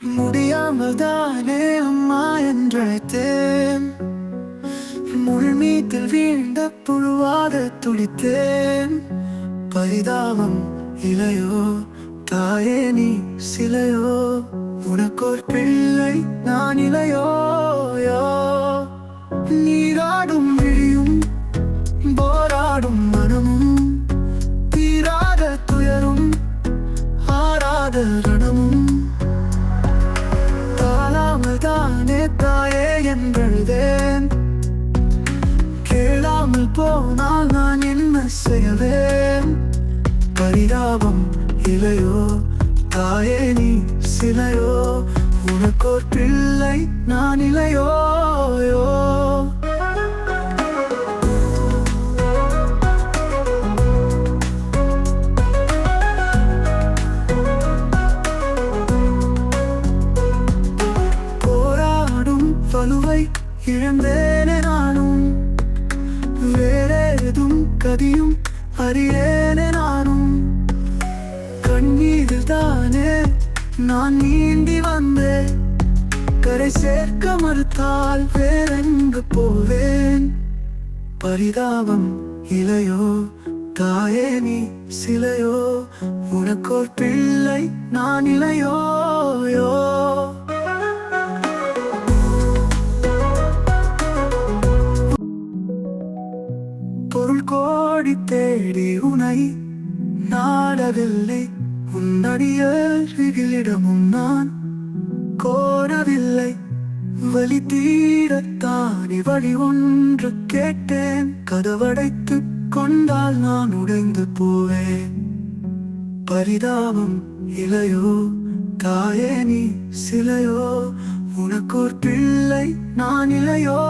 முடியாமல் தானே அம்மா என்றழைத்தேன். முள்மீட்டில் வீழ்ந்த புழுவாக துடித்தேன். பரிதாபம் இலையோ தாயே நீ சிலையோ, உனக்கோர் பிள்ளை நான் இலையோயோ. நீராடும் விழியும் போராடும் மனமும், தீராத துயரும் ஆறாத ரணமும், தாழாமல் தானே தாயே என்றழுதேன். கேளாமல் போனால் நான் என்ன செய்வேன்? பரிதாபம் இலையோ தாயே நீ சிலையோ, உனக்கோர் பிள்ளை நான் இலையோயோ. போராடும் வலுவை இழந்தேனே நானும், வேறேதும் கதியும் அறியேனே நானும். கண்ணீரில் தானே நான் நீந்தி வந்தேன். கரை சேர்க்க மறுத்தால் வேறெங்கு போவேன்? பரிதாபம் இலையோ தாயே நீ சிலையோ, உனக்கோர் பிள்ளை நான் இலையோயோ. பொருள் கோடி தேடி உனை நாடவில்லை, உன்னடியிடமும் நான் கோரவில்லை. வலி தீரத்தானி வழி ஒன்று கேட்டேன். கதவடைத்து கொண்டால் நான் உடைந்து போவேன். பரிதாபம் இலையோ தாயே நீ சிலையோ, உனக்கோர் பிள்ளை நான் இலையோ.